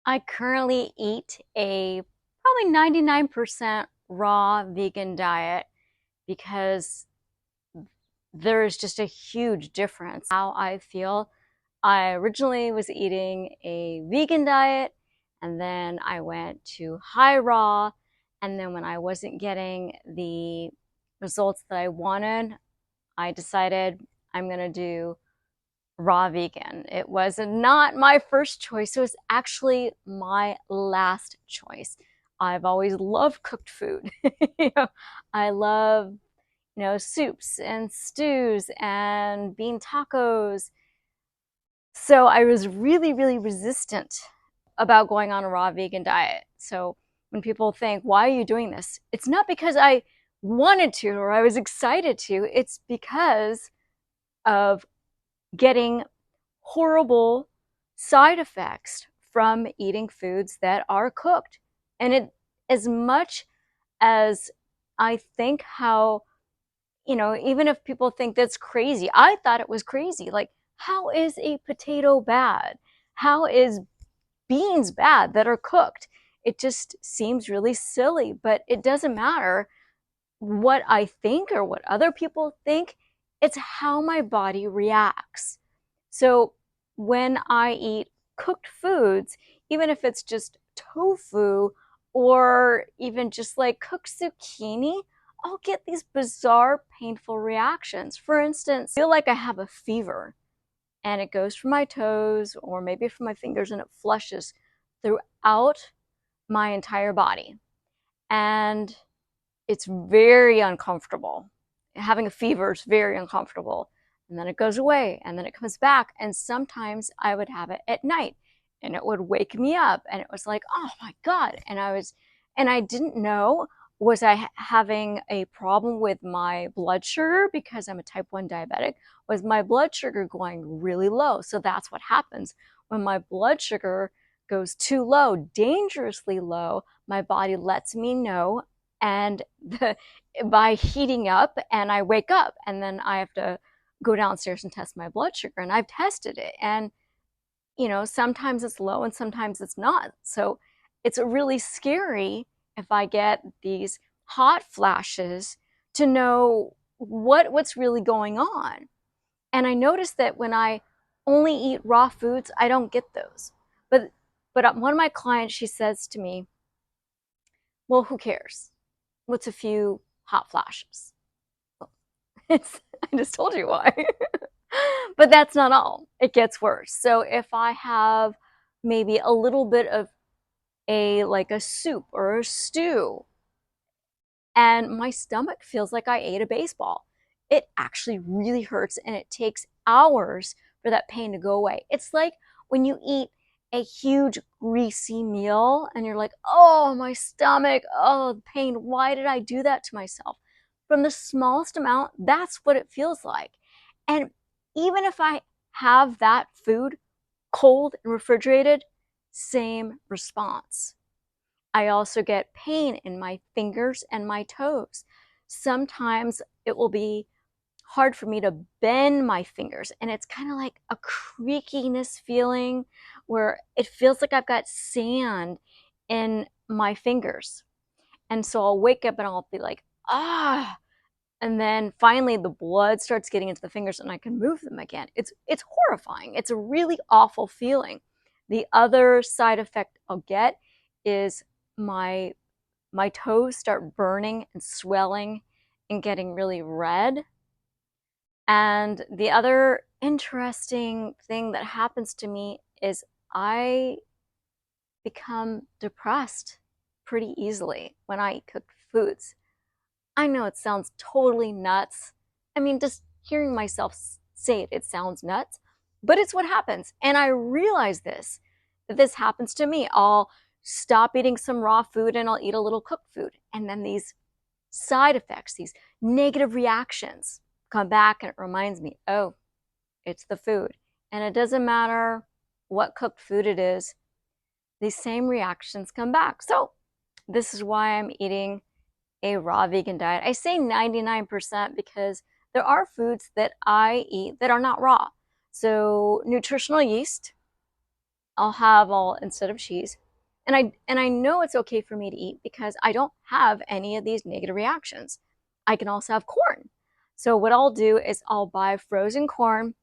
I currently eat a probably 99% raw vegan diet because there is just a huge difference how I feel. I originally was eating a vegan diet, and then I went to high raw, and then when I wasn't getting the results that I wanted, I decided I'm going to do raw vegan. It was not my first choice. It was actually my last choice. I've always loved cooked food. I love, soups and stews and bean tacos. So I was really, really resistant about going on a raw vegan diet. So when people think, why are you doing this? It's not because I wanted to or I was excited to. It's because of getting horrible side effects from eating foods that are cooked. And as much as I think how, even if people think that's crazy, I thought it was crazy. Like, how is a potato bad? How is beans bad that are cooked? It just seems really silly, but it doesn't matter what I think or what other people think. It's how my body reacts. So when I eat cooked foods, even if it's just tofu or even just like cooked zucchini, I'll get these bizarre, painful reactions. For instance, I feel like I have a fever and it goes from my toes or maybe from my fingers and it flushes throughout my entire body. And it's very uncomfortable. Having a fever is very uncomfortable. And then it goes away and then it comes back. And sometimes I would have it at night and it would wake me up and it was like, oh my God. And I didn't know, was I having a problem with my blood sugar because I'm a type 1 diabetic? Was my blood sugar going really low? So that's what happens when my blood sugar goes too low, dangerously low. My body lets me know, and by heating up, and I wake up and then I have to go downstairs and test my blood sugar, and I've tested it, and sometimes it's low and sometimes it's not. So it's really scary if I get these hot flashes to know what's really going on. And I noticed that when I only eat raw foods, I don't get those. But one of my clients, she says to me, well, who cares? What's a few hot flashes? I just told you why. But that's not all. It gets worse. So if I have maybe a little bit of a soup or a stew and my stomach feels like I ate a baseball, it actually really hurts and it takes hours for that pain to go away. It's like when you eat a huge greasy meal and you're like, oh, my stomach, oh, the pain. Why did I do that to myself? From the smallest amount, that's what it feels like. And even if I have that food cold and refrigerated, same response. I also get pain in my fingers and my toes. Sometimes it will be hard for me to bend my fingers, and it's kind of like a creakiness feeling where it feels like I've got sand in my fingers. And so I'll wake up and I'll be like, ah. And then finally the blood starts getting into the fingers and I can move them again. It's horrifying. It's a really awful feeling. The other side effect I'll get is my my toes start burning and swelling and getting really red. And the other interesting thing that happens to me is I become depressed pretty easily when I eat cooked foods. I know it sounds totally nuts. I mean, just hearing myself say it, it sounds nuts, but it's what happens. And I realize that this happens to me. I'll stop eating some raw food and I'll eat a little cooked food. And then these side effects, these negative reactions come back and it reminds me, oh, it's the food. And it doesn't matter what cooked food it is, these same reactions come back. So this is why I'm eating a raw vegan diet. I say 99% because there are foods that I eat that are not raw. So nutritional yeast I'll have all instead of cheese. And I know it's okay for me to eat because I don't have any of these negative reactions. I can also have corn. So what I'll do is I'll buy frozen corn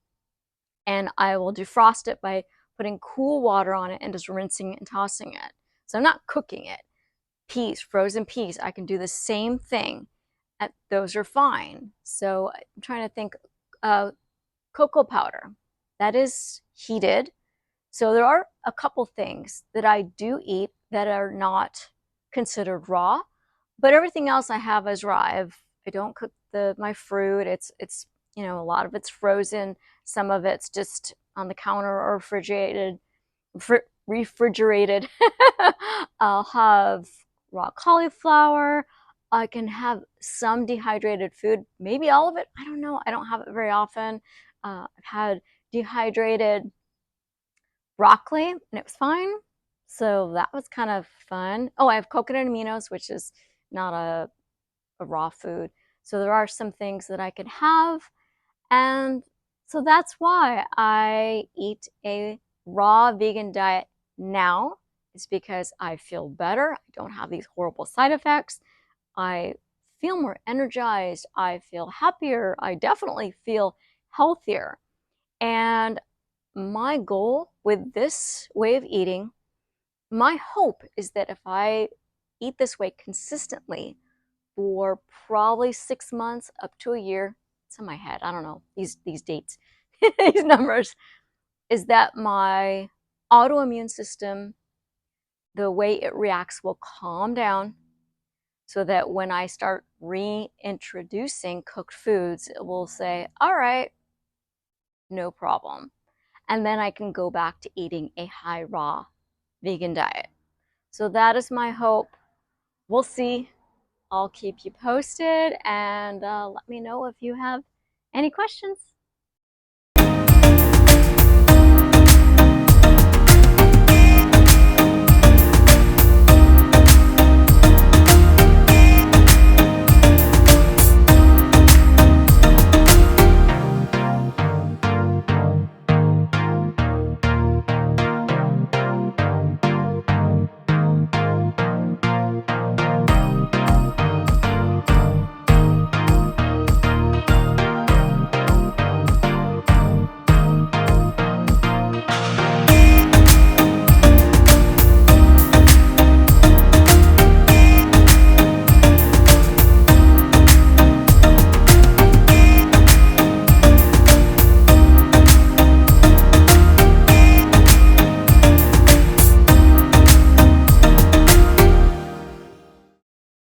and I will defrost it by putting cool water on it and just rinsing and tossing it. So I'm not cooking it. Peas, frozen peas, I can do the same thing. Those are fine. So I'm trying to think, cocoa powder, that is heated. So there are a couple things that I do eat that are not considered raw, but everything else I have is raw. I don't cook my fruit. It's a lot of it's frozen. Some of it's just on the counter or refrigerated. I'll have raw cauliflower. I can have some dehydrated food, maybe all of it. I don't know. I don't have it very often. I've had dehydrated broccoli and it was fine. So that was kind of fun. Oh, I have coconut aminos, which is not a raw food. So there are some things that I can have. And so that's why I eat a raw vegan diet now. It's because I feel better. I don't have these horrible side effects. I feel more energized. I feel happier. I definitely feel healthier. And my goal with this way of eating, my hope is that if I eat this way consistently for probably 6 months up to a year, it's in my head, I don't know, these dates, these numbers, is that my autoimmune system, the way it reacts will calm down so that when I start reintroducing cooked foods, it will say, all right, no problem. And then I can go back to eating a high raw vegan diet. So that is my hope. We'll see. I'll keep you posted and let me know if you have any questions.